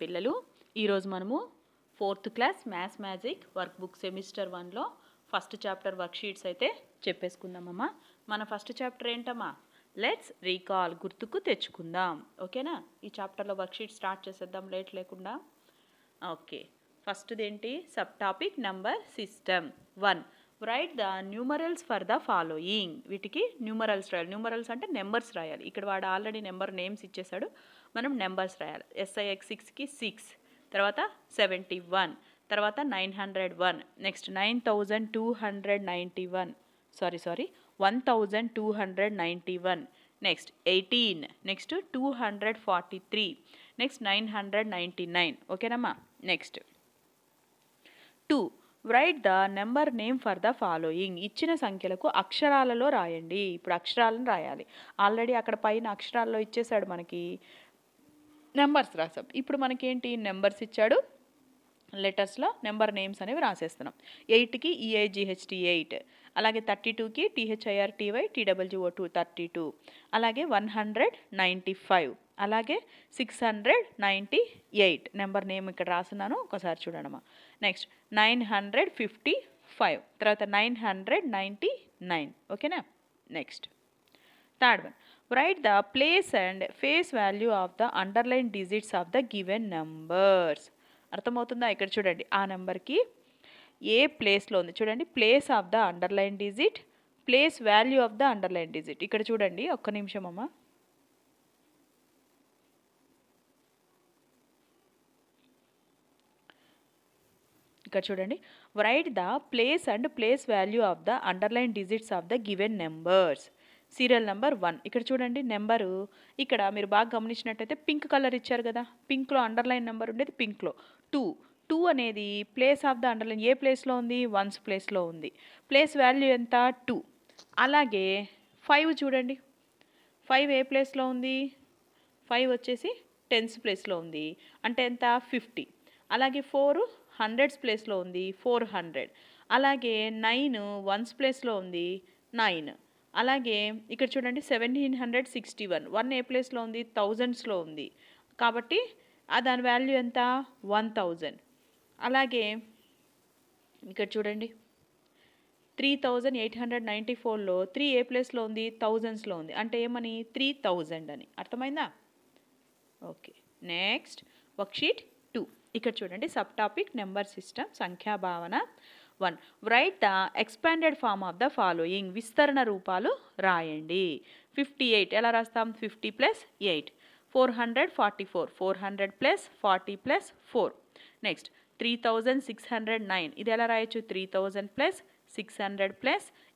పిల్లలు ఈరోజు మనము 4th class maths magic work book semester 1లో ఫస్ట్ చాప్టర్ వర్క్ షీట్స్ అయితే చెప్పేసుకుందామమ్మా. మన ఫస్ట్ చాప్టర్ ఏంటమ్మా? లెట్స్ రీకాల్, గుర్తుకు తెచ్చుకుందాం. ఓకేనా? ఈ చాప్టర్లో వర్క్ షీట్ స్టార్ట్ చేసేద్దాం లేట్ లేకుండా. ఓకే, ఫస్ట్ది ఏంటి? Sub topic number system 1. Write the numerals for the following. వీటికి న్యూమరల్స్ రాయాలి. న్యూమరల్స్ అంటే నెంబర్స్ రాయాలి. ఇక్కడ వాడు ఆల్రెడీ నెంబర్ నేమ్స్ ఇచ్చేసాడు, మనం నెంబర్స్ రాయాలి. SIX 6కి 6, తర్వాత 71, తర్వాత 901, నెక్స్ట్ 9291, 1291, నెక్స్ట్ 18, నెక్స్ట్ 243, నెక్స్ట్ 999. ఓకేనమ్మా? Next 2. Right the number name for the following. ఇచ్చిన సంఖ్యలకు అక్షరాలలో రాయండి. ఇప్పుడు అక్షరాలను రాయాలి. ఆల్రెడీ అక్కడ పైన అక్షరాల్లో ఇచ్చేసాడు, మనకి నెంబర్స్ రాసాం. ఇప్పుడు మనకేంటి? నెంబర్స్ ఇచ్చాడు, లెటర్స్లో నెంబర్ నేమ్స్ అనేవి రాసేస్తున్నాం. 8కి EIGHT 8, అలాగే 32కి THIRTY TWO2 32, అలాగే 195, అలాగే 698 నెంబర్ నేమ్ ఇక్కడ రాస్తున్నాను, ఒకసారి చూడమ్మా. నెక్స్ట్ 955, తర్వాత 999. ఓకేనా? Next third one. Write the place and face value of the underline digits of the given numbers. అర్థమవుతుందా? ఇక్కడ చూడండి, ఆ నెంబర్కి ఏ ప్లేస్లో ఉంది చూడండి. Place of the underline digit, place value of the underline digit. ఇక్కడ చూడండి, ఒక్క నిమిషం అమ్మా. ఇక్కడ చూడండి, right the place and place value of the underline digits of the given numbers. Serial number 1. ఇక్కడ చూడండి, నెంబరు ఇక్కడ మీరు బాగా గమనించినట్టయితే పింక్ కలర్ ఇచ్చారు కదా, పింక్లో అండర్లైన్ నెంబర్ ఉండేది పింక్లో 2 అనేది ప్లేస్ ఆఫ్ ద అండర్లైన్ ఏ ప్లేస్లో ఉంది? 1st ప్లేస్లో ఉంది. ప్లేస్ వాల్యూ ఎంత? 2. అలాగే 5 చూడండి, 5 ఏ ప్లేస్లో ఉంది? 5 వచ్చేసి 10th ప్లేస్లో ఉంది, అంటే ఎంత? 50. అలాగే 4 100th ప్లేస్లో ఉంది, 400. అలాగే 9 1st ప్లేస్లో ఉంది, 9. అలాగే ఇక్కడ చూడండి 1761, 1 ఏ ప్లేస్లో ఉంది? 1000స్లో ఉంది, కాబట్టి దాని వాల్యూ ఎంత? 1000. అలాగే ఇక్కడ చూడండి 3894లో 3 ఏ ప్లేస్లో ఉంది? 1000స్లో ఉంది, అంటే ఏమని? 3000 అని. అర్థమైందా? Okay, next worksheet 2. ఇక్కడ చూడండి, సబ్ టాపిక్ నెంబర్ సిస్టమ్ సంఖ్యాభావన 1. Write the expanded form of the following. విస్తరణ రూపాలు రాయండి. 58 ఎలా రాస్తాం? 50 + 8, 444, 400 + 40 + 4. నెక్స్ట్ 3609, ఇది ఎలా రాయొచ్చు? 3000 + 600 +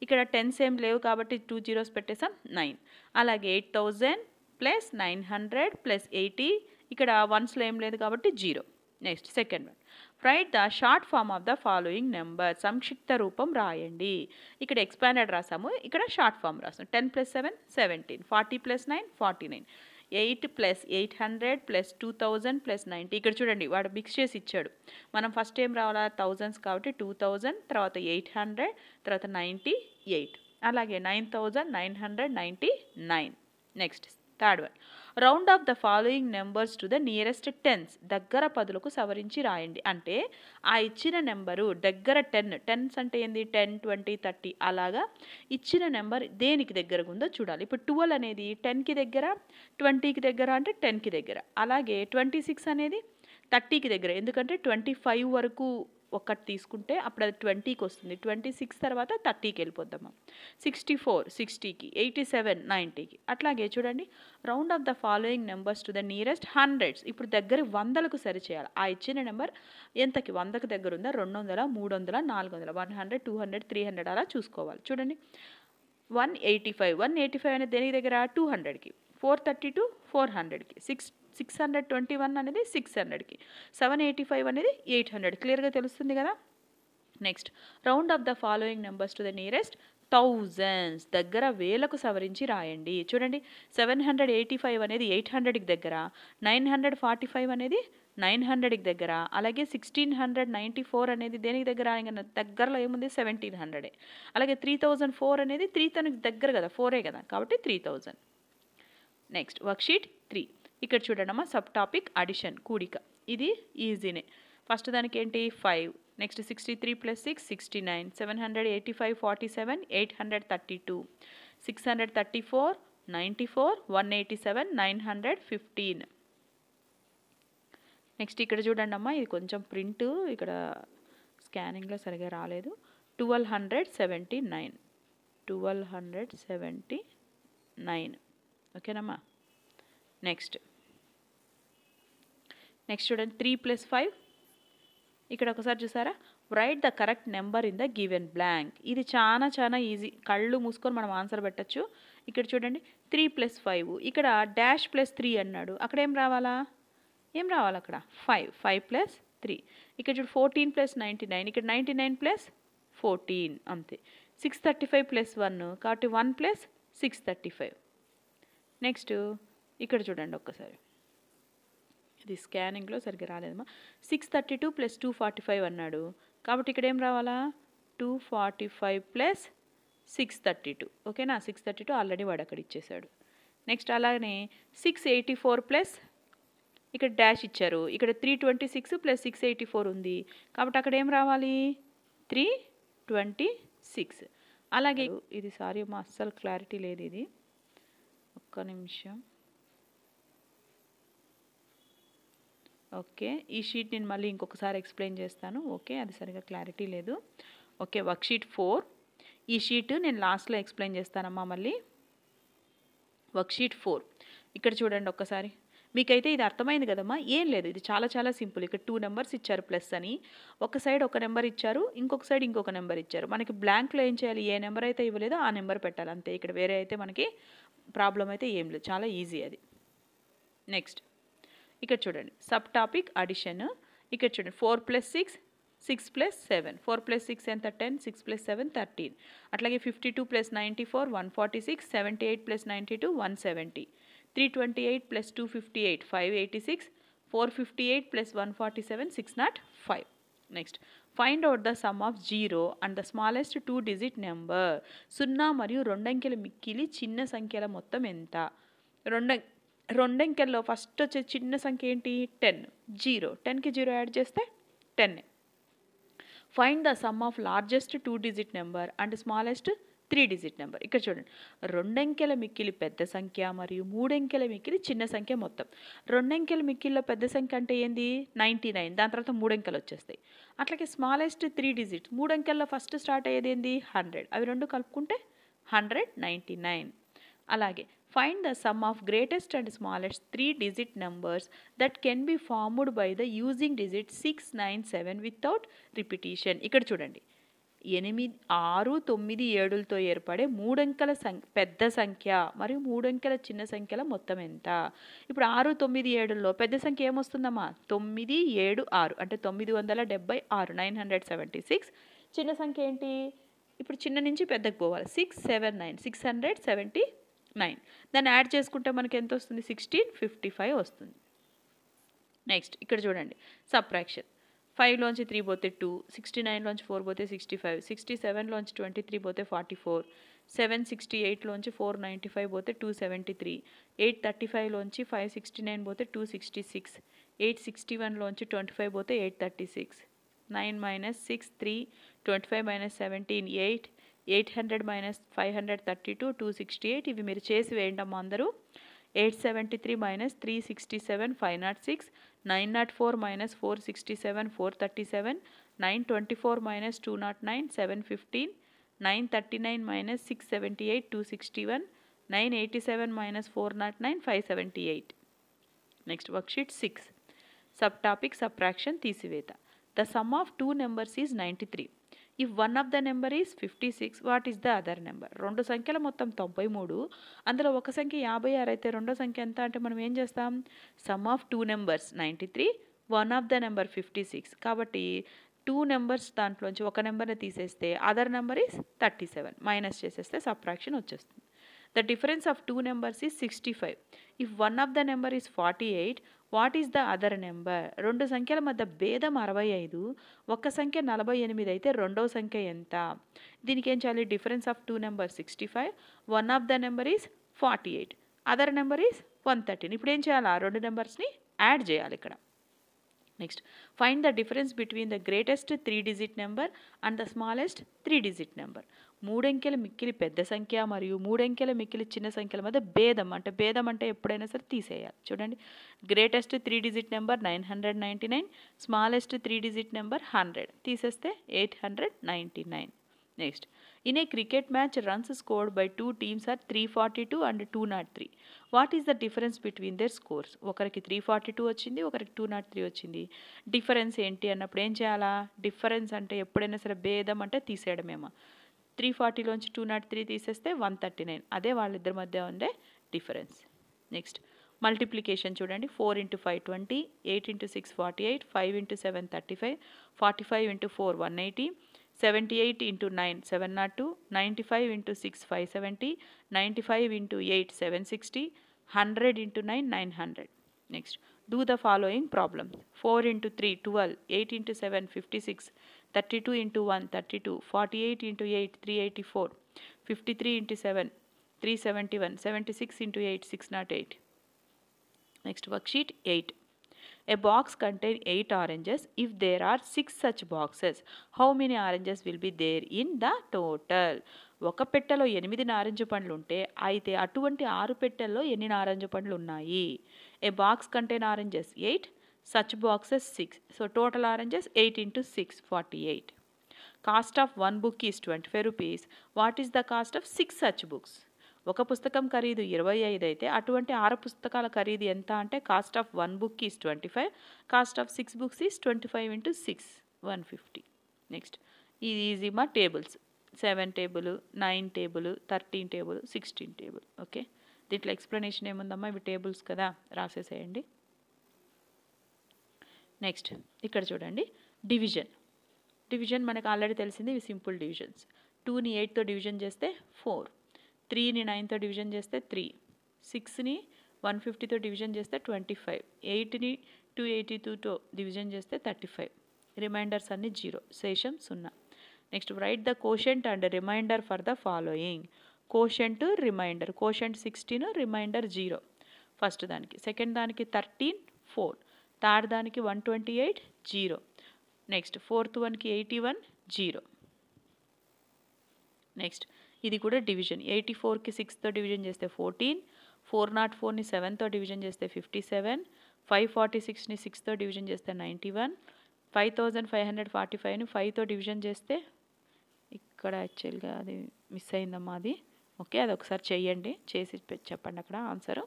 ఇక్కడ 10s ఏం లేవు కాబట్టి 2 zeros పెట్టేసాం, 9. అలాగే 8000 + 900 + 80, ఇక్కడ 1స్లో ఏం లేదు కాబట్టి 0. Next second one. Write the short form of the following number. సంక్షిప్త రూపం రాయండి. ఇక్కడ ఎక్స్పాండెడ్ రాసాము, ఇక్కడ షార్ట్ ఫామ్ రాసాము. 10 + 7 17, 40 + 9 49, 8 + 800 + 2000 + 90. ఇక్కడ చూడండి, వాడు మిక్స్ చేసి ఇచ్చాడు. మనం ఫస్ట్ ఏం రావాలా? థౌజండ్స్ కాబట్టి 2000, తర్వాత 800, తర్వాత 98, అలాగే 9999. Next third one. Round off the following numbers to the nearest tens. దగ్గర పదులకు సవరించి రాయండి. అంటే ఆ ఇచ్చిన నెంబరు దగ్గర 10 అంటే ఏంది? 10 20 30 అలాగా ఇచ్చిన నెంబర్ దేనికి దగ్గరగా ఉందో చూడాలి. ఇప్పుడు 12 అనేది 10కి దగ్గర, 20కి దగ్గర, అంటే 10కి దగ్గర. అలాగే 26 అనేది 30కి దగ్గర, ఎందుకంటే 25 వరకు ఒకటి తీసుకుంటే అప్పుడు అది 20కి వస్తుంది. 26 తర్వాత 30కి వెళ్ళిపోద్దామా. 64 60కి, 87 90కి. అట్లాగే చూడండి, round off the following numbers to the nearest hundreds. ఇప్పుడు దగ్గర 100లకు సరి చేయాలి. ఆ ఇచ్చిన నెంబర్ ఎంతకి? 100కి దగ్గర ఉందా? 200 300 400 100 200 300 అలా చూసుకోవాలి. చూడండి 185 అనేది దేనికి దగ్గర? 200కి. 432 400కి. 621 అనేది 600కి. 785 అనేది 800. క్లియర్గా తెలుస్తుంది కదా? Next round off the following numbers to the nearest thousands. దగ్గర వేలకు సవరించి రాయండి. చూడండి 785 అనేది 800కి దగ్గర, 945 అనేది 900కి దగ్గర, అలాగే 1694 అనేది దేనికి దగ్గర? దగ్గరలో ఏముంది? 1700. అలాగే 3004 అనేది 3000కి దగ్గర కదా, 4 కదా, కాబట్టి 3000. Next worksheet 3. ఇక్కడ చూడండమ్మా సబ్ టాపిక్ అడిషన్ కూడిక. ఇది ఈజీనే. ఫస్ట్ దానికి ఏంటి 5, నెక్స్ట్ 63 + 6 69, 785 47, 832, 634 94, 187, 915. నెక్స్ట్ ఇక్కడ చూడండి అమ్మా, ఇది కొంచెం ప్రింట్ ఇక్కడ స్కానింగ్లో సరిగా రాలేదు. 1279, 1279. ఓకేనమ్మా. నెక్స్ట్ చూడండి 3 + 5. ఇక్కడ ఒకసారి చూసారా, right the correct number in the given blank. ఇది చాలా ఈజీ, కళ్ళు మూసుకొని మనం ఆన్సర్ పెట్టచ్చు. ఇక్కడ చూడండి 3 + 5, ఇక్కడ డాష్ +3 అన్నాడు, అక్కడ ఏం రావాలి అక్కడ 5 + 3. ఇక్కడ చూడు 14 + 99, ఇక్కడ 99 + 14 అంతే. 635 + 1 కాబట్టి 1 + 635. నెక్స్ట్ ఇక్కడ చూడండి ఒక్కసారి, ఇది స్కానింగ్లో సరిగ్గా రాలేదమ్మా. 632 + 245 అన్నాడు, కాబట్టి ఇక్కడ ఏం రావాలా 245 + 632. ఓకేనా, 632 ఆల్రెడీ వాడు అక్కడ ఇచ్చేసాడు. నెక్స్ట్ అలాగనే 684 ఇక్కడ డాష్ ఇచ్చారు, ఇక్కడ 326 + 684 ఉంది, కాబట్టి అక్కడ ఏం రావాలి 326. అలాగే ఇది సారీ అమ్మా, అస్సలు క్లారిటీ లేదు, ఇది ఒక్క నిమిషం. ఓకే, ఈ షీట్ నేను మళ్ళీ ఇంకొకసారి ఎక్స్ప్లెయిన్ చేస్తాను. ఓకే, అది సరిగా క్లారిటీ లేదు. Okay, worksheet 4. ఈ షీట్ నేను లాస్ట్లో ఎక్స్ప్లెయిన్ చేస్తానమ్మా మళ్ళీ. వర్క్షీట్ 4 ఇక్కడ చూడండి ఒక్కసారి. మీకైతే ఇది అర్థమైంది కదమ్మా. ఏం లేదు, ఇది చాలా సింపుల్. ఇక్కడ 2 నెంబర్స్ ఇచ్చారు ప్లస్ అని, ఒక సైడ్ ఒక నెంబర్ ఇచ్చారు, ఇంకొక సైడ్ ఇంకొక నెంబర్ ఇచ్చారు. మనకి బ్లాంక్లో ఏం చేయాలి, ఏ నెంబర్ అయితే ఇవ్వలేదో ఆ నెంబర్ పెట్టాలి అంతే. ఇక్కడ వేరే అయితే మనకి ప్రాబ్లం అయితే ఏం లేదు, చాలా ఈజీ అది. నెక్స్ట్ ఇక్కడ చూడండి సబ్ టాపిక్ అడిషన్. ఇక్కడ చూడండి 4 + 6, 6 + 7. 4 + 6 ఎంత 10, 6 + 7 13. అట్లాగే 52 + 94 146, 78 + 92 170, 328 + 258 586, 458 + 147 605. Next find out the sum of 0 and the smallest 2-digit number. 0 మరియు 2 అంకెల మిక్కిలి చిన్న సంఖ్యల మొత్తం ఎంత? రెండు అంకెల్లో ఫస్ట్ వచ్చే చిన్న సంఖ్య ఏంటి 10. 0, 10కి 0 యాడ్ చేస్తే 10. Find the sum of largest 2-digit number and smallest 3-digit number. ఇక్కడ చూడండి 2 అంకెల మిక్కిలి పెద్ద సంఖ్య మరియు 3 అంకెల మిక్కిలి చిన్న సంఖ్య మొత్తం. 2 అంకెల మిక్కిలిలో పెద్ద సంఖ్య అంటే ఏంది 99, దాని తర్వాత 3 అంకెలు వచ్చేస్తాయి. అట్లాగే స్మాలెస్ట్ 3-digit 3 అంకెల్లో ఫస్ట్ స్టార్ట్ అయ్యేది ఏంది 100, అవి రెండు కలుపుకుంటే 199. అలాగే find the sum of greatest and smallest 3-digit numbers that can be formed by the using digit 6, 9, 7 without repetition. ఇక్కడ చూడండి 8, 6, 9, 7లతో ఏర్పడే 3 అంకెల పెద్ద సంఖ్య మరియు 3 అంకెల చిన్న సంఖ్యల మొత్తం ఎంత? ఇప్పుడు 6, 9, 7లో పెద్ద సంఖ్య ఏమొస్తుందమ్మా 9, 7, 6 అంటే 976, 976. చిన్న సంఖ్య ఏంటి, ఇప్పుడు చిన్న నుంచి పెద్దకు పోవాలి 679, 679. దాన్ని యాడ్ చేసుకుంటే మనకి ఎంత వస్తుంది 1655 వస్తుంది. నెక్స్ట్ ఇక్కడ చూడండి సబ్ట్రాక్షన్. 5లోంచి 3 పోతే 2, 69లోంచి 4 పోతే 65, 67లోంచి 23 పోతే 44, 768లోంచి 495 పోతే 273, 835లోంచి 569 పోతే 266, 861లోంచి 25 పోతే 836, 9 - 6 3, 25 - 17 8, 800 - 532 268. ఇవి మీరు చేసి వేయండమ్మా అందరూ. 873 - 367 506, 904 - 467 437, 924 - 209 715, 939 - 678 261, 987 - 409 578. Next worksheet 6 sub topic subtraction తీసివేత. The sum of 2 numbers is 93. If one of the number is 56, what is the other number? 2 సంఖ్యల మొత్తం 93, అందులో ఒక సంఖ్య 56 అయితే రెండో సంఖ్య ఎంత అంటే మనం ఏం చేస్తాం some of 2 numbers 93, one of the number 56. కాబట్టి 2 నెంబర్స్ దాంట్లోంచి ఒక నెంబర్ని తీసేస్తే అదర్ నెంబర్ ఈజ్ 37, మైనస్ చేసేస్తే సబ్ట్రాక్షన్ వచ్చేస్తుంది. The difference of 2 numbers is 65. If one of the number is 48, what is the other number? 2 సంఖ్యల మధ్య భేదం 65, ఒక సంఖ్య 48 అయితే రెండవ సంఖ్య ఎంత? దీనికి ఏం చేయాలి, difference of 2 numbers 65, one of the number is 48, other number is 113. ఇప్పుడు ఏం చేయాలి? ఆ రెండు నెంబర్స్ని యాడ్ చేయాలి ఇక్కడ. Next find the difference between the greatest 3-digit number and the smallest 3-digit number. మూడంకెల మిక్కిలి పెద్ద సంఖ్య మరియు మూడంకెల మిక్కిలి చిన్న సంఖ్యల మధ్య భేదం. అంటే భేదం అంటే ఎప్పుడైనా సరే తీసేయాలి. చూడండి, greatest 3-digit number 999, smallest 3-digit number 100. తీసేస్తే 899. Next, in a cricket match runs scored by 2 teams are 342 and 203. What is the difference between their scores? ఒకరికి 342 వచ్చింది, ఒకరికి 203 వచ్చింది. డిఫరెన్స్ ఏంటి అన్నప్పుడు ఏం చేయాలా? డిఫరెన్స్ అంటే ఎప్పుడైనా సరే భేదం అంటే తీసేయడమేమో. 340లోంచి 203 తీసేస్తే 139. అదే వాళ్ళిద్దరి మధ్య ఉండే డిఫరెన్స్. నెక్స్ట్ మల్టిప్లికేషన్ చూడండి. 4 × 5 20, 8 × 6 48, 5 × 7 35, 45 × 4 180, 78 × 9 702, 95 × 6 570, 95 × 8 760, 100 × 9 900. Next, do the following problems. 4 × 3 12, 8 × 7 56, 32 × 1 32, 48 × 8 384, 53 × 7 371, 76 × 8 608. Next, worksheet 8. A box contains 8 oranges. If there are 6 such boxes, how many oranges will be there in the total? ఒక పెట్టెలో 8 నారింజ పండ్లు ఉంటే అయితే అటువంటి 6 పెట్టెల్లో ఎన్ని నారింజ పండ్లు ఉన్నాయి? A box contains oranges 8, such boxes 6. So total oranges 8 × 6 48. Cost of one book is 25 rupees. What is the cost of 6 such books? ఒక పుస్తకం ఖరీదు 25 అయితే అటువంటి 6 పుస్తకాల ఖరీదు ఎంత అంటే cost of 1 book is 25, cost of 6 books is 25 × 6 150. Next, ఇది ఈజీ మా tables. 7 table, 9 table, 13 table, 16 table. Okay, దీంట్లో ఎక్స్ప్లెనేషన్ ఏముందమ్మా? ఇవి టేబుల్స్ కదా, రాసేసేయండి. నెక్స్ట్ ఇక్కడ చూడండి, డివిజన్. డివిజన్ మనకు ఆల్రెడీ తెలిసింది, ఇవి సింపుల్ డివిజన్స్. 2ని 8తో డివిజన్ చేస్తే 4, 3ని 9తో డివిజన్ చేస్తే 3, 6ని 150తో డివిజన్ చేస్తే 25, 8ని 282తో డివిజన్ చేస్తే 35. రిమైండర్స్ అన్ని 0, శేషం 0. Next, write the quotient and remainder for the following. Quotient, remainder. Quotient 16, remainder 0. First దానికి. సెకండ్ దానికి 13 4, థర్డ్ దానికి 128 0. నెక్స్ట్ ఫోర్త్ వన్కి 81 0. నెక్స్ట్ ఇది కూడా డివిజన్. 84కి 6తో డివిజన్ చేస్తే 14, 404ని 7తో డివిజన్ చేస్తే 57, 546ని 6తో డివిజన్ చేస్తే 91, 5545ని 5తో డివిజన్ చేస్తే ఇక్కడ యాక్చువల్గా అది మిస్ అయిందమ్మా అది. ఓకే, అది ఒకసారి చెయ్యండి, చేసి చెప్పండి అక్కడ ఆన్సరు.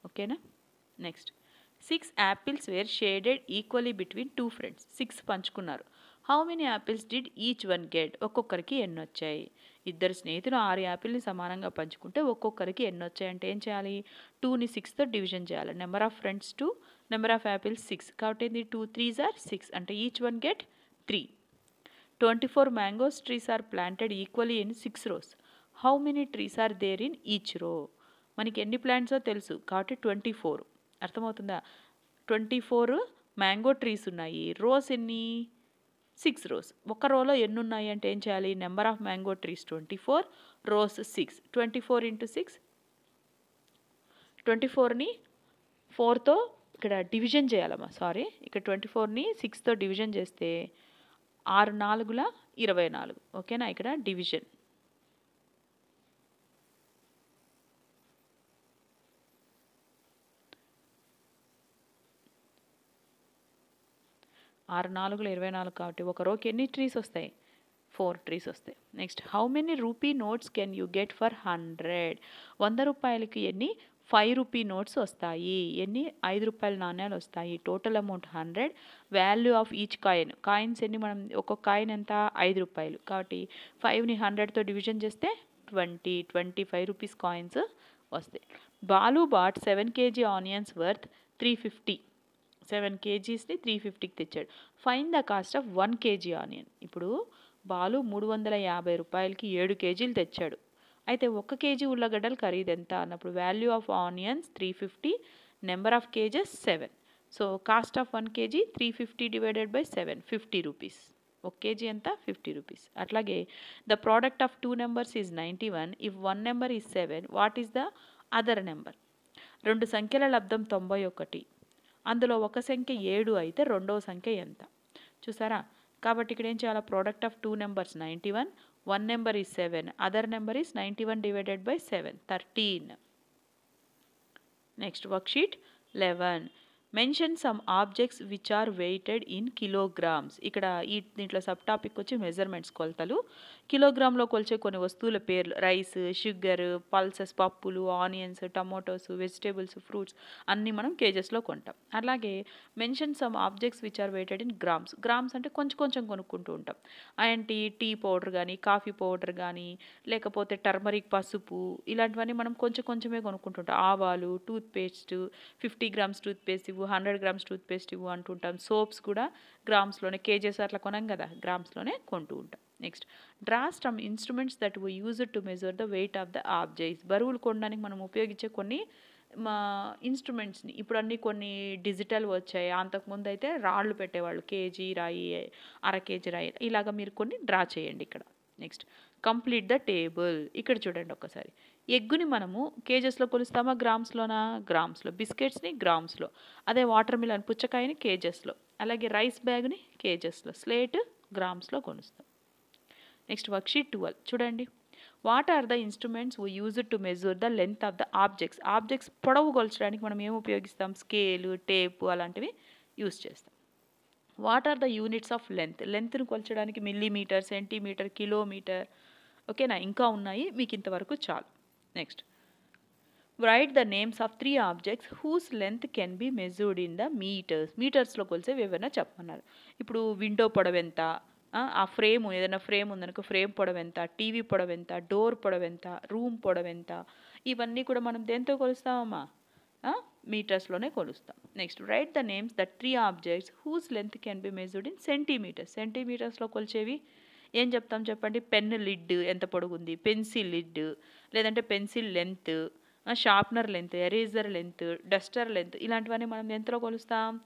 ఓకేనా? Next, 6 apples were shared equally between 2 friends. 6 పంచుకున్నారు. How many apples did each one get? ఒక్కొక్కరికి ఎన్ని వచ్చాయి? ఇద్దరు స్నేహితులు 6 యాపిల్ని సమానంగా పంచుకుంటే ఒక్కొక్కరికి ఎన్ని వచ్చాయి అంటే ఏం చేయాలి? 2ని 6తో డివిజన్ చేయాలి. Number of friends 2, number of apples 6. కాబట్టి ఇది 2 3s are 6 అంటే each one get 3. 24 mangoes trees are planted equally in 6 rows. How many trees are there in each row? మనకి ఎన్ని ప్లాంట్సో తెలుసు కాబట్టి 24. అర్థమవుతుందా? 24 మ్యాంగో ట్రీస్ ఉన్నాయి. రోస్ ఎన్ని? 6 rows. ఒక రోలో ఎన్ని ఉన్నాయి అంటే ఏం చేయాలి? Number of mango trees 24, rows 6. 24 × 6, 24ని 4తో ఇక్కడ డివిజన్ చేయాలమ్మా. సారీ, ఇక్కడ 24ని 6తో డివిజన్ చేస్తే 6 4ల 24. ఓకేనా? ఇక్కడ డివిజన్. 6 4ల 24 కాబట్టి ఒక రోకి ఎన్ని ట్రీస్ వస్తాయి? 4 ట్రీస్ వస్తాయి. Next, how many rupee notes can you get for 100? 100 రూపాయలకి ఎన్ని 5 రూపీ నోట్స్ వస్తాయి? ఎన్ని 5 రూపాయల నాణ్యాలు వస్తాయి? Total amount 100. Value of each coin. Coins ఎన్ని? మనం ఒక్కొక్క కాయిన్ ఎంత? 5 రూపాయలు కాబట్టి 5ని 100తో డివిజన్ చేస్తే 25 రూపీస్ కాయిన్స్ వస్తాయి. Balu bought 7 kg onions worth 350. 7 kgsని 350కి తెచ్చాడు. Find the cost of 1 kg onion. ఇప్పుడు బాలు 350 రూపాయలకి 7 kgలు తెచ్చాడు. అయితే 1 kg ఉల్లగడ్డలు ఖరీదు ఎంత అన్నప్పుడు value of onions 350, number of kgs 7. So cost of 1 kg 350 divided by 7 50 rupees. 1 kg ఎంత? 50 రూపీస్. అట్లాగే the product of 2 numbers is 91. If 1 number is 7, what is the other number? రెండు సంఖ్యల లబ్దం 91, అందులో ఒక సంఖ్య 7 అయితే రెండవ సంఖ్య ఎంత? చూసారా? కాబట్టి ఇక్కడ ఏం చేయాలి? Product of 2 numbers 91, 1 number is 7, other number is 91 divided by 7, 13. Next worksheet 11. Mention some objects which are weighted in kilograms. ఇక్కడ దీంట్లో సబ్ టాపిక్ వచ్చి మెజర్మెంట్స్, కొలతలు. కిలోగ్రామ్లో కొలిచే కొన్ని వస్తువుల పేర్లు: రైస్, షుగర్, పల్సెస్, పప్పులు, ఆనియన్స్, టమోటోస్, వెజిటేబుల్స్, ఫ్రూట్స్ అన్నీ మనం కేజెస్లో కొంటాం. అలాగే mention some objects which are weighted in grams. Grams అంటే కొంచెం కొంచెం కొనుక్కుంటూ ఉంటాం. ఏంటి? టీ పౌడర్ కానీ, కాఫీ పౌడర్ కానీ, లేకపోతే టర్మరిక్, పసుపు, ఇలాంటివన్నీ మనం కొంచెం కొంచెమే కొనుక్కుంటుంటాం. ఆవాలు, టూత్పేస్ట్, 50 గ్రామ్స్ టూత్పేస్ట్ ఇవ్వు, 100 గ్రామ్స్ టూత్పేస్ట్ ఇవ్వు అంటుంటాం. సోప్స్ కూడా గ్రామ్స్లోనే, కేజెస్ అట్లా కొనం కదా, గ్రామ్స్లోనే కొంటూ ఉంటాం. Next draw some instruments that we use to measure the weight of the objects. బరువులు కొనడానికి మనం ఉపయోగించే కొన్ని ఇన్స్ట్రుమెంట్స్ని, ఇప్పుడు అన్నీ కొన్ని డిజిటల్ వచ్చాయి. అంతకుముందు అయితే రాళ్ళు పెట్టేవాళ్ళు, కేజీ రాయి, అర కేజీ రాయి, ఇలాగ మీరు కొన్ని డ్రా చేయండి ఇక్కడ. Next complete the table. ఇక్కడ చూడండి ఒకసారి. ఎగ్గుని మనము కేజెస్లో కొలుస్తామా, గ్రామ్స్లోనా? గ్రామ్స్లో. బిస్కెట్స్ని గ్రామ్స్లో. అదే వాటర్ మిలన్, పుచ్చకాయని కేజెస్లో. అలాగే రైస్ బ్యాగ్ని కేజెస్లో. స్లేట్ గ్రామ్స్లో కొలుస్తాం. నెక్స్ట్ వర్క్షీట్ 12 చూడండి. What are the instruments we use to measure the length of the objects. Objects పొడవు కొలచడానికి మనం ఏం ఉపయోగిస్తాం? స్కేలు, టేపు అలాంటివి యూజ్ చేస్తాం. What are the units of length. లెంత్ను కొలచడానికి మిల్లీమీటర్, సెంటీమీటర్, కిలోమీటర్. ఓకేనా? ఇంకా ఉన్నాయి, మీకు ఇంతవరకు చాలు. Next write the names of 3 objects whose length can be measured in the metres. మీటర్స్లో కొలిసేవి ఏమైనా చెప్పమన్నారు. ఇప్పుడు విండో పొడవు ఎంత, ఆ ఫ్రేమ్, ఏదైనా ఫ్రేమ్ ఉందనుకో, ఫ్రేమ్ పొడవు ఎంత, టీవీ పొడవు ఎంత, డోర్ పొడవు ఎంత, రూమ్ పొడవు ఎంత, ఇవన్నీ కూడా మనం దేంతో కొలుస్తామమ్మా? మీటర్స్లోనే కొలుస్తాం. Next write the names the 3 objects whose length can be measured in centimetres. సెంటీమీటర్స్లో కొలిచేవి ఏం చెప్తాం చెప్పండి? పెన్ లిడ్ ఎంత పొడుగుంది, పెన్సిల్ లిడ్, లేదంటే pencil length, sharpener length, eraser length, duster length, ఇలాంటివన్నీ మనం ఎంతలో కొలుస్తాం?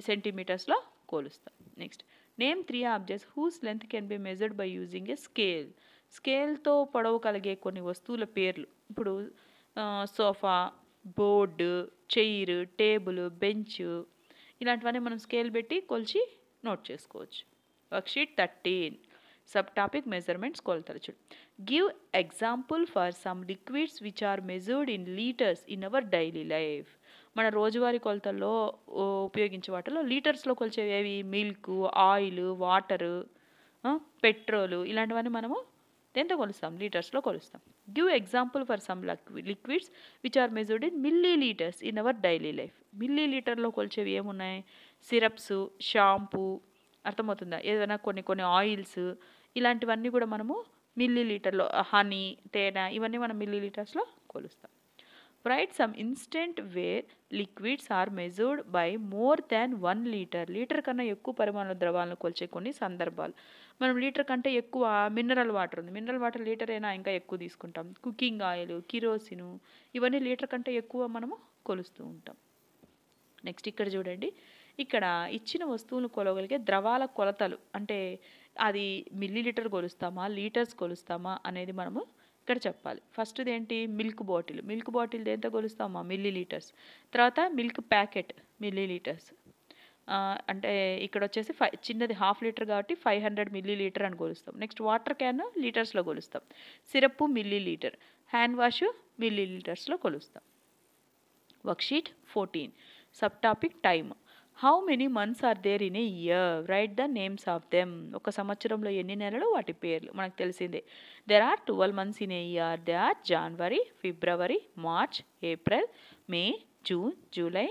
సెంటీమీటర్స్లో కొలుస్తాం. Next name 3 objects whose length can be measured by using a scale. స్కేల్తో పొడవు కలిగే కొన్ని వస్తువుల పేర్లు. ఇప్పుడు sofa, board, chair, table, bench, ఇలాంటివన్నీ మనం స్కేల్ పెట్టి కొలిచి నోట్ చేసుకోవచ్చు. వర్క్షీట్ 13 సబ్ టాపిక్ మెజర్మెంట్స్, కొలతలు. చూడు. Give example for some liquids which are measured in litres in our daily life. మన రోజువారీ కొలతల్లో ఉపయోగించే వాటిలో లీటర్స్లో కొలిచేవి ఏవి? మిల్క్, ఆయిల్, వాటరు, పెట్రోలు, ఇలాంటివన్నీ మనము దేంతో కొలుస్తాం? లీటర్స్లో కొలుస్తాం. Give example for some liquids which are measured in millilitres in our daily life. మిల్లీ లీటర్లో కొలిచేవి ఏమున్నాయి? సిరప్స్, షాంపూ, అర్థమవుతుందా? ఏదైనా కొన్ని ఆయిల్స్, ఇలాంటివన్నీ కూడా మనము మిల్లీ లీటర్లో, హనీ, తేనె, ఇవన్నీ మనం మిల్లీ లీటర్స్లో కొలుస్తాం. Write some instant where liquids are measured by more than 1 litre. Litre కన్నా ఎక్కువ పరిమాణంలో ద్రవాలను కొలిచే కొన్ని సందర్భాలు. మనం లీటర్ కంటే ఎక్కువ మినరల్ వాటర్ ఉంది, మినరల్ వాటర్ లీటర్ అయినా ఇంకా ఎక్కువ తీసుకుంటాం. కుకింగ్ ఆయిల్, కిరోసిన్, ఇవన్నీ లీటర్ కంటే ఎక్కువ మనము కొలుస్తూ ఉంటాం. నెక్స్ట్ ఇక్కడ చూడండి. ఇక్కడ ఇచ్చిన వస్తువులను కొలవగలిగే ద్రవాల కొలతలు, అంటే అది మిల్లీ లీటర్ కొలుస్తామా, లీటర్స్ కొలుస్తామా అనేది మనము ఇక్కడ చెప్పాలి. ఫస్ట్ది ఏంటి? Milk bottle. మిల్క్ బాటిల్ దేంతో కొలుస్తామా? Millilitres. తర్వాత మిల్క్ ప్యాకెట్ మిల్లీ లీటర్స్. అంటే ఇక్కడ వచ్చేసి చిన్నది 1/2 లీటర్ కాబట్టి 500 మిల్లీ లీటర్ అని కొలుస్తాం. నెక్స్ట్ వాటర్ క్యాన్ లీటర్స్లో కొలుస్తాం. Syrup millilitre, hand wash మిల్లీ లీటర్స్లో కొలుస్తాం. Worksheet 14 sub topic time. How many months are there in a year? Write the names of them. ఒక సంవత్సరంలో ఎన్ని నెలలు, వాటి పేర్లు మనకు తెలిసిందే. There are 12 months in a year. They are January, February, March, April, May, June, July,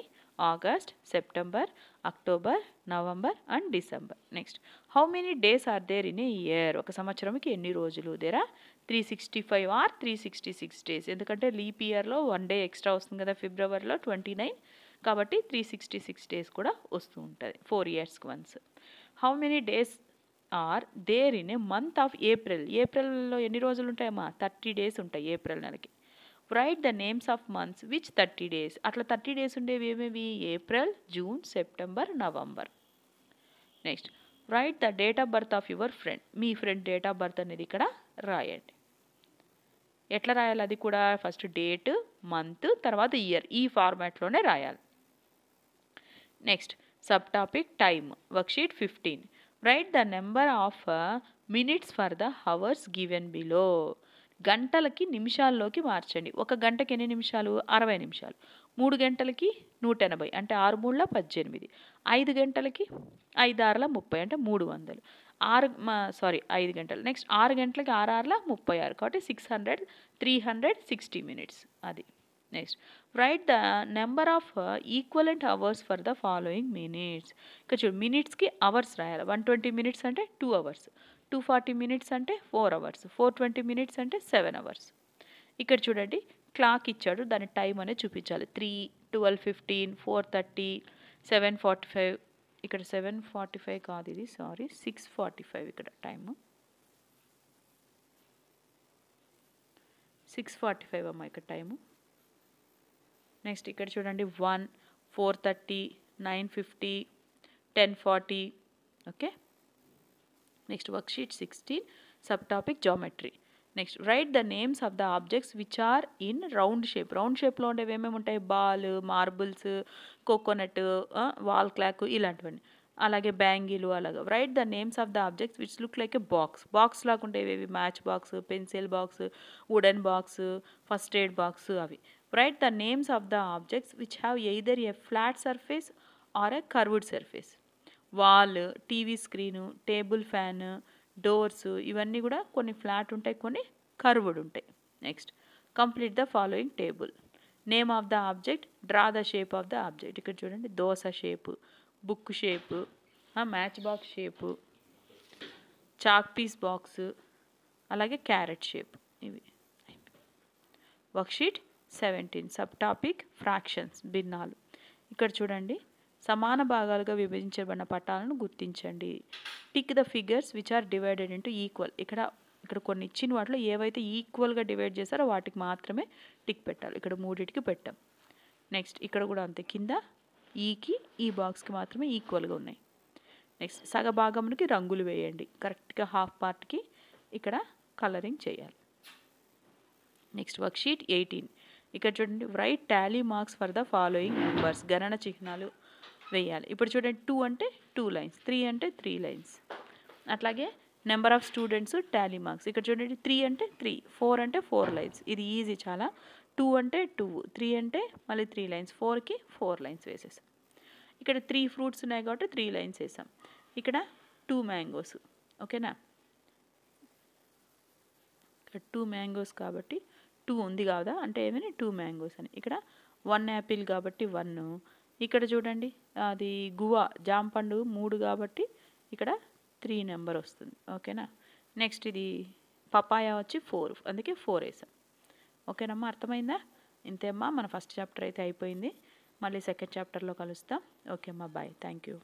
August, September, October, November and December. Next how many days are there in a year? ఒక సంవత్సరంకి ఎన్ని రోజులు? There are 365 or 366 days. ఎందుకంటే leap ఇయర్లో 1 day extra వస్తుంది కదా, ఫిబ్రవరిలో 29, కాబట్టి 366 డేస్ కూడా వస్తూ ఉంటుంది 4 ఇయర్స్కి once. How many days are there in a month of April? ఏప్రిల్లో ఎన్ని రోజులు ఉంటాయమ్మా? 30 డేస్ ఉంటాయి ఏప్రిల్ నెలకి. Write the names of months which 30 days. అట్లా 30 డేస్ ఉండేవి ఏమేవి? April, June, September, November. Next write the date of birth of your friend. మీ ఫ్రెండ్ డేట్ ఆఫ్ బర్త్ అనేది ఇక్కడ రాయండి. ఎట్లా రాయాలి అది కూడా? ఫస్ట్ డేట్, మంత్, తర్వాత ఇయర్, ఈ ఫార్మాట్లోనే రాయాలి. Next sub topic time, worksheet 15. Right the number of minutes for the hours given below. గంటలకి నిమిషాల్లోకి మార్చండి. ఒక గంటకి ఎన్ని నిమిషాలు? 60 నిమిషాలు. 3 గంటలకి 180 అంటే 6 3ల 18. 5 గంటలకి 5 6ల 30 అంటే 300. 5 గంటలు. నెక్స్ట్ 6 గంటలకి 6 6ల 36 కాబట్టి 600 360 మినిట్స్. అది. Next write the number of equivalent hours for the following minutes. ఇక్కడ చూడు, మినిట్స్కి అవర్స్ రాయాలి. 120 మినిట్స్ అంటే 2 అవర్స్, 240 మినిట్స్ అంటే 4 అవర్స్, 420 మినిట్స్ అంటే 7 అవర్స్. ఇక్కడ చూడండి, క్లాక్ ఇచ్చాడు, దాని టైం అనేది చూపించాలి. 3, 12:15, 4:30, 7:45. ఇక్కడ 7:45 కాదు, ఇది 6:45 ఇక్కడ టైము. 6:45 అమ్మా ఇక్కడ టైము. నెక్స్ట్ ఇక్కడ చూడండి 1, 4:30, 9:50, 10:40. Okay. Next worksheet 16 sub topic geometry. Next write the names of the objects which are in round shape. Round షేప్లో ఉండేవి ఏమేమి ఉంటాయి? Ball, marbles, coconut, wall clock ఇలాంటివన్నీ. అలాగే బ్యాంగిలు అలాగా. Write the names of the objects which look like a box. Box లాగా ఉండేవి match box, pencil box, wooden box, first aid box అవి. Write the names of the objects which have either a flat surface or a curved surface. Wall, TV screen, table fan, doors ఇవన్నీ కూడా కొన్ని flat ఉంటాయి, కొన్ని curved ఉంటాయి. Next complete the following table. Name of the object, draw the shape of the object. ఇక్కడ చూడండి, dosa shape, book shape, match box shape, chalk piece box, అలాగే carrot shape. ఇవి. వర్క్షీట్ 17 సబ్ టాపిక్ ఫ్రాక్షన్స్, భిన్నాలు. ఇక్కడ చూడండి, సమాన భాగాలుగా విభజించబడిన పటాలను గుర్తించండి. Tick the figures which are divided into equal. ఇక్కడ కొన్ని ఇచ్చిన వాటిలో ఏవైతే ఈక్వల్గా డివైడ్ చేస్తారో వాటికి మాత్రమే టిక్ పెట్టాలి. ఇక్కడ 3టికి పెట్టాం. నెక్స్ట్ ఇక్కడ కూడా అంతే, కింద ఈకి ఈ బాక్స్కి మాత్రమే ఈక్వల్గా ఉన్నాయి. నెక్స్ట్ సగభాగంకి రంగులు వేయండి. కరెక్ట్గా హాఫ్ పార్ట్కి ఇక్కడ కలరింగ్ చేయాలి. Next worksheet 18. ఇక్కడ చూడండి, right Tally marks for the following numbers. గణన చిహ్నాలు వేయాలి. ఇప్పుడు చూడండి, 2 అంటే 2 లైన్స్, 3 అంటే 3 లైన్స్. అట్లాగే number of students Tally marks. ఇక్కడ చూడండి, 3 అంటే 3, 4 అంటే 4 లైన్స్. ఇది ఈజీ చాలా. 2 అంటే 2, 3 అంటే మళ్ళీ 3 లైన్స్, 4కి 4 లైన్స్ వేసేసాం. ఇక్కడ 3 ఫ్రూట్స్ ఉన్నాయి కాబట్టి 3 లైన్స్ వేసాం. ఇక్కడ 2 మ్యాంగోస్. ఓకేనా? ఇక్కడ 2 మ్యాంగోస్ కాబట్టి 2 ఉంది కాదా అంటే ఏమైనా 2 మ్యాంగోస్ అని. ఇక్కడ 1 యాపిల్ కాబట్టి 1. ఇక్కడ చూడండి, అది గువా జాంపండు 3 కాబట్టి ఇక్కడ 3 నెంబర్ వస్తుంది. ఓకేనా? నెక్స్ట్ ఇది పపాయ వచ్చి 4, అందుకే 4 వేసాం. ఓకేనమ్మా, అర్థమైందా? ఇంతే అమ్మా, మన ఫస్ట్ చాప్టర్ అయితే అయిపోయింది. మళ్ళీ సెకండ్ చాప్టర్లో కలుస్తాం. ఓకే అమ్మా, బాయ్. Thank you.